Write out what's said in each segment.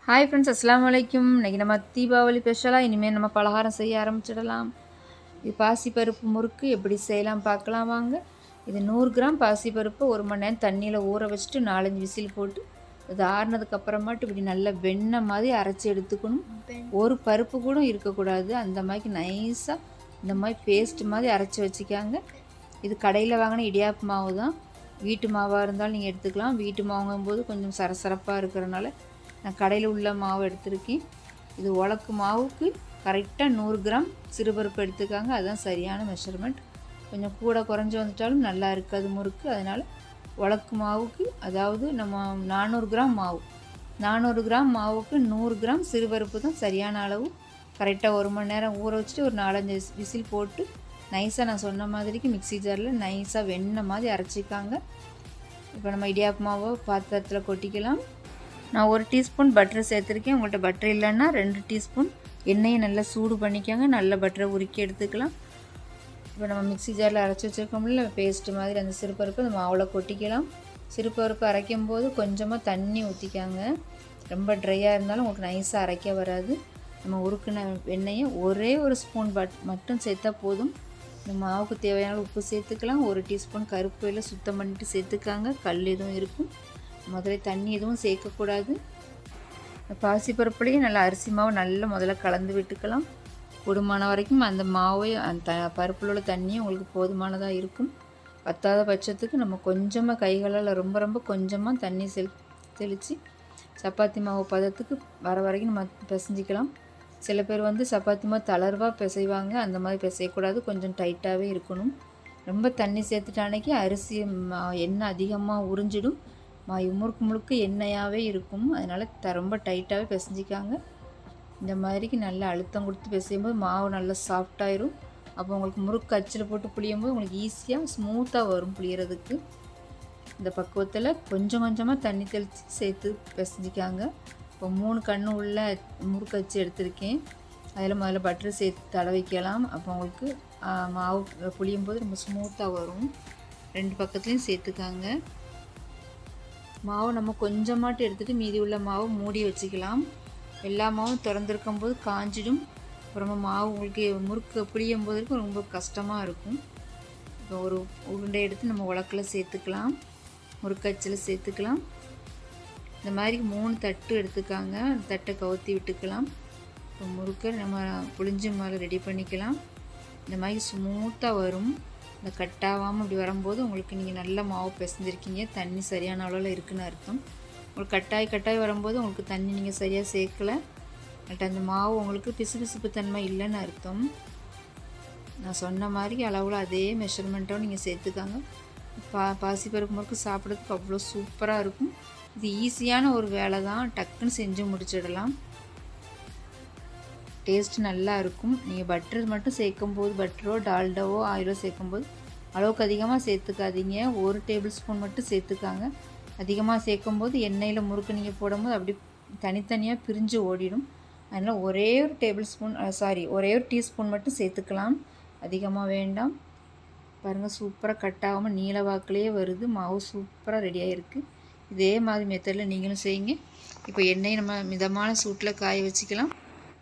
Hi friends, அஸ்ஸலாமு அலைக்கும். இன்றைக்கி நம்ம தீபாவளி ஸ்பெஷலாக இனிமேல் நம்ம பலகாரம் செய்ய ஆரம்பிச்சிடலாம். இது பாசிப்பருப்பு முறுக்கு எப்படி செய்யலாம் பார்க்கலாம் வாங்க. இது 100 கிராம் பாசிப்பருப்பு 1 மணி நேரம் தண்ணியில் ஊற வச்சுட்டு 4-5 விசில் போட்டு அது ஆறுனதுக்கப்புறமாட்டு இப்படி நல்லா வெண்ணெய் மாதிரி அரைச்சி எடுத்துக்கணும். ஒரு பருப்பு கூட இருக்கக்கூடாது. அந்த மாதிரி நைஸாக இந்த மாதிரி பேஸ்ட் மாதிரி அரைச்சி வச்சுக்காங்க. இது கடையில் வாங்கின இடியாப்பு மாவு தான். வீட்டு மாவாக இருந்தாலும் நீங்கள் எடுத்துக்கலாம். வீட்டு மாவுங்கும்போது கொஞ்சம் சரசரப்பாக இருக்கிறனால நான் கடையில் உள்ள மாவு எடுத்திருக்கேன். இது உலக்கு மாவுக்கு கரெக்டாக 100 கிராம் சிறுபருப்பு எடுத்துக்காங்க. அதுதான் சரியான மெஷர்மெண்ட். கொஞ்சம் கூட குறைஞ்சி வந்துட்டாலும் நல்லா இருக்காது முறுக்கு. அதனால் உலக்கு மாவுக்கு, அதாவது நம்ம 400 கிராம் மாவு, 400 கிராம் மாவுக்கு 100 கிராம் சிறுபருப்பு தான் சரியான அளவு. கரெக்டாக 1 மணி நேரம் ஊற வச்சுட்டு ஒரு 4-5 விசில் போட்டு நைஸாக நான் சொன்ன மாதிரிக்கு மிக்ஸி ஜாரில் நைஸாக வெண்ணெய் மாதிரி அரைச்சிக்காங்க. இப்போ நம்ம இடியாப்பு மாவை பாத்திரத்தில் கொட்டிக்கலாம். நான் 1 டீஸ்பூன் பட்டர் சேர்த்துருக்கேன். உங்கள்கிட்ட பட்டர் இல்லைன்னா 2 டீஸ்பூன் எண்ணெயை நல்லா சூடு பண்ணிக்கோங்க. நல்ல பட்டரை உருக்கி எடுத்துக்கலாம். இப்போ நம்ம மிக்ஸி ஜாரில் அரைச்சி வச்சுருக்கோம்ல பேஸ்ட்டு மாதிரி அந்த சிறுபருப்பு அந்த மாவில் கொட்டிக்கலாம். சிறுபருப்பு அரைக்கும் போது கொஞ்சமாக தண்ணி ஊற்றிக்காங்க. ரொம்ப ட்ரையாக இருந்தாலும் உங்களுக்கு நைஸாக அரைக்க வராது. நம்ம உருக்குன எண்ணெயை ஒரே ஒரு ஸ்பூன் மட்டும் சேர்த்தா போதும். இந்த மாவுக்கு தேவையான உப்பு சேர்த்துக்கலாம். 1 டீஸ்பூன் கருப்பு வெல்லை சுத்தம் பண்ணிவிட்டு சேர்த்துக்காங்க. கல் எதுவும் இருக்கும். முதல்ல தண்ணி எதுவும் சேர்க்கக்கூடாது. பாசிப்பருப்புலேயும் நல்லா அரிசி மாவு நல்லா முதல்ல கலந்து விட்டுக்கலாம். கூடுமான வரைக்கும் அந்த மாவை அந்த பருப்பில் உள்ள தண்ணியும் உங்களுக்கு போதுமானதாக இருக்கும். பத்தாத பட்சத்துக்கு நம்ம கொஞ்சமாக கைகளால் ரொம்ப கொஞ்சமாக தண்ணி தெளித்து சப்பாத்தி மாவு பதத்துக்கு வர வரைக்கும் நம்ம பிசைஞ்சிக்கலாம். சில பேர் சப்பாத்தி மாவு தளர்வாக பிசைவாங்க. அந்த மாதிரி பிசையக்கூடாது. கொஞ்சம் டைட்டாகவே இருக்கணும். ரொம்ப தண்ணி சேர்த்துட்டானைக்கு அரிசி எண்ணெய் அதிகமாக உறிஞ்சிடும். முறுக்கு முழுக்க எண்ணெயாகவே இருக்கும். அதனால் ரொம்ப டைட்டாகவே பிசைஞ்சிக்காங்க. இந்த மாதிரிக்கு நல்லா அழுத்தம் கொடுத்து பிசையும்போது மாவு நல்லா சாஃப்டாயிரும். அப்போ உங்களுக்கு முறுக்கு அச்சில் போட்டு புளியும்போது உங்களுக்கு ஈஸியாக ஸ்மூத்தாக வரும் புளியறதுக்கு. இந்த பக்குவத்தில் கொஞ்சமாக தண்ணி தெளித்து சேர்த்து பிசைஞ்சிக்காங்க. இப்போ 3 கண்ணு உள்ள முறுக்கு அச்சு எடுத்திருக்கேன். அதில் முதல்ல பட்டர் சேர்த்து தடவிக்கலாம். அப்போ உங்களுக்கு மாவு புளியும்போது ரொம்ப ஸ்மூத்தாக வரும். 2 பக்கத்துலேயும் சேர்த்துக்காங்க. மாவு நம்ம கொஞ்சமாட்டு எடுத்துகிட்டு மீதி உள்ள மாவு மூடி வச்சுக்கலாம். எல்லா மாவும் திறந்துருக்கும் போது காஞ்சிடும். அப்புறமா மாவு உங்களுக்கு முறுக்கு புளியும் போது ரொம்ப கஷ்டமாக இருக்கும். இப்போ ஒரு உருண்டை எடுத்து நம்ம உலக்கில் சேர்த்துக்கலாம். முறுக்கச்சில் சேர்த்துக்கலாம். இந்த மாதிரி 3 தட்டு எடுத்துக்காங்க. அந்த தட்டை கவுத்தி விட்டுக்கலாம். இப்போ முறுக்கை நம்ம புளிஞ்சு மேலே ரெடி பண்ணிக்கலாம். இந்த மாதிரி ஸ்மூத்தாக வரும். இந்த கட்டாகாமல் இப்படி வரும்போது உங்களுக்கு நீங்கள் நல்ல மாவு பிசைஞ்சிருக்கீங்க. தண்ணி சரியான அளவில் இருக்குதுன்னு அர்த்தம். உங்களுக்கு கட்டாய் வரும்போது உங்களுக்கு தண்ணி நீங்கள் சரியாக சேர்க்கலை. அந்த மாவு உங்களுக்கு பிசுபிசுப்பு தன்மை இல்லைன்னு அர்த்தம். நான் சொன்ன மாதிரி அளவில் அதே மெஷர்மெண்ட்டோடு நீங்கள் சேர்த்துக்காங்க. பாசிப்பருப்பு முறுக்கு சாப்பிட்றதுக்கு அவ்வளோ சூப்பராக இருக்கும். இது ஈஸியான ஒரு வேலை தான். டக்குன்னு செஞ்சு முடிச்சிடலாம். டேஸ்ட் நல்லா இருக்கும். நீங்கள் பட்டர் மட்டும் சேர்க்கும்போது, பட்டரோ டால்டாவோ ஆயிலோ சேர்க்கும்போது அளவுக்கு அதிகமாக சேர்த்துக்காதீங்க. 1 டேபிள் ஸ்பூன் மட்டும் சேர்த்துக்காங்க. அதிகமாக சேர்க்கும்போது எண்ணெயில் முறுக்கு நீங்கள் போடும்போது அப்படி தனித்தனியாக பிரிஞ்சு ஓடிடும். அதனால் ஒரே ஒரு டீஸ்பூன் மட்டும் சேர்த்துக்கலாம். அதிகமாக வேண்டாம். பாருங்கள், சூப்பராக கட் ஆகாமல் நீல வாக்கிலேயே வருது. மாவு சூப்பராக ரெடியாக இருக்குது. இதே மாதிரி மெத்தடில் நீங்களும் செய்யுங்க. இப்போ எண்ணெயை நம்ம மிதமான சூட்டில் காய வச்சுக்கலாம்.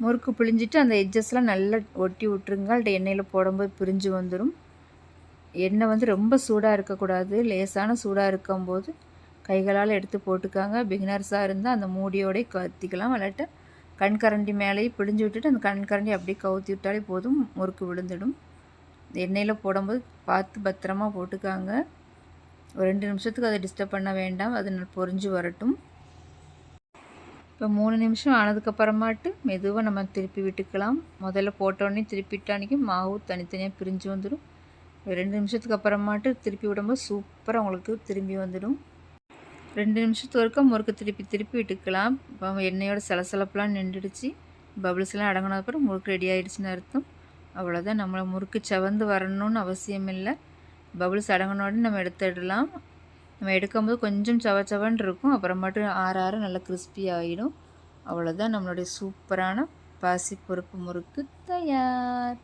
முறுக்கு பிழிஞ்சிட்டு அந்த எட்ஜஸ்லாம் நல்லா ஒட்டி விட்டுருங்க. அந்த எண்ணெயில் போடும்போது பிரிஞ்சு வந்துடும். எண்ணெய் ரொம்ப சூடாக இருக்கக்கூடாது. லேசான சூடாக இருக்கும்போது கைகளால் எடுத்து போட்டுக்காங்க. பிகினர்ஸாக இருந்தால் அந்த மூடியோடய கத்திக்கலாம். விளாட்ட கண்கரண்டி மேலேயே பிழிஞ்சு விட்டுட்டு அந்த கண்கரண்டி அப்படியே கவுத்தி விட்டாலே போதும், முறுக்கு விழுந்துடும். எண்ணெயில் போடும்போது பார்த்து பத்திரமா போட்டுக்காங்க. ஒரு 2 நிமிஷத்துக்கு அதை டிஸ்டர்ப் பண்ண வேண்டாம். அது பொரிஞ்சு வரட்டும். இப்போ 3 நிமிஷம் ஆனதுக்கப்புறமாட்டு மெதுவாக நம்ம திருப்பி விட்டுக்கலாம். முதல்ல போட்டோடனே திருப்பிட்டானிக்கு மாவு தனித்தனியாக பிரிஞ்சு வந்துடும். 2 நிமிஷத்துக்கு அப்புறமாட்டு திருப்பி விடும்போது சூப்பராக உங்களுக்கு திரும்பி வந்துடும். 2 நிமிஷத்துக்கு ஒருக்கா முறுக்கு திருப்பி விட்டுக்கலாம். இப்போ எண்ணெயோட சலசலப்பெலாம் நின்றுடுச்சு. பபிள்ஸ்லாம் அடங்கினதுக்கப்புறம் முறுக்கு ரெடி ஆகிடுச்சின்னு அர்த்தம். அவ்வளோதான். நம்மளை முறுக்கு செவந்து வரணும்னு அவசியம் இல்லை. பபிள்ஸ் அடங்கினோடனே நம்ம எடுத்துடலாம். நம்ம எடுக்கும்போது கொஞ்சம் சவன்னு இருக்கும். அப்புறமாட்டு ஆற நல்லா கிறிஸ்பி ஆகிடும். அவ்வளோதான், நம்மளுடைய சூப்பரான பாசிப்பருப்பு முறுக்கு தயார்.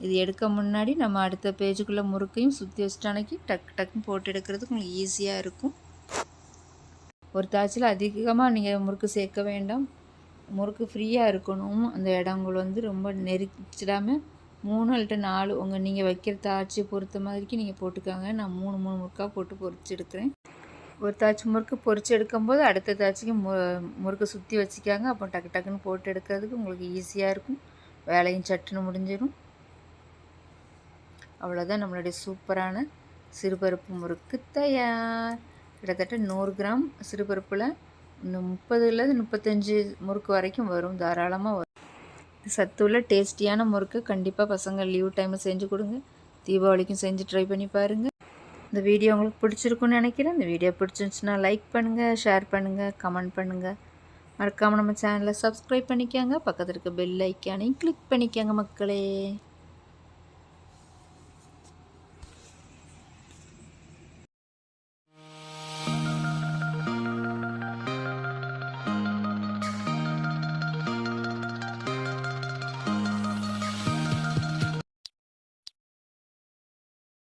இது எடுக்க முன்னாடி நம்ம அடுத்த பேஜுக்குள்ளே முறுக்கையும் சுற்றி வச்சிட்டானைக்கு டக்குன்னு போட்டு எடுக்கிறதுக்கு உங்களுக்கு ஈஸியாக இருக்கும். ஒரு தாய்ச்சியில் அதிகமாக நீங்கள் முறுக்கு சேர்க்க வேண்டாம். முறுக்கு ஃப்ரீயாக இருக்கணும். அந்த இடங்கள் வந்து ரொம்ப நெரிச்சிடாமல் 3 அல்லது 4 நீங்கள் வைக்கிற தாய்ச்சியை பொறுத்த மாதிரிக்கு நீங்கள் போட்டுக்காங்க. நான் 3 முறுக்காக போட்டு பொரிச்சு எடுக்கிறேன். ஒரு தாய்ச்சி முறுக்கு பொரிச்சு எடுக்கும்போது அடுத்த தாய்ச்சிக்கு முறுக்கு சுற்றி வச்சுக்காங்க. அப்போ டக்கு டக்குன்னு போட்டு எடுக்கிறதுக்கு உங்களுக்கு ஈஸியாக இருக்கும். வேலையும் சட்டுன்னு முடிஞ்சிடும். அவ்வளோதான், நம்மளுடைய சூப்பரான சிறுபருப்பு முறுக்கு தயார். கிட்டத்தட்ட 100 கிராம் சிறுபருப்பில் 30 35 முறுக்கு வரைக்கும் வரும், தாராளமாக வரும். சத்துள்ள டேஸ்டியான முறுக்கு கண்டிப்பாக பசங்க லீவ் டைமில் செஞ்சு கொடுங்க. தீபாவளிக்கும் செஞ்சு ட்ரை பண்ணி பாருங்கள். இந்த வீடியோ உங்களுக்கு பிடிச்சிருக்குன்னு நினைக்கிறேன். இந்த வீடியோ பிடிச்சிருந்துச்சுன்னா லைக் பண்ணுங்கள், ஷேர் பண்ணுங்கள், கமெண்ட் பண்ணுங்கள். மறக்காமல் நம்ம சேனலை சப்ஸ்கிரைப் பண்ணிக்கோங்க. பக்கத்தில் இருக்க பெல் ஐக்கானையும் கிளிக் பண்ணிக்கோங்க மக்களே.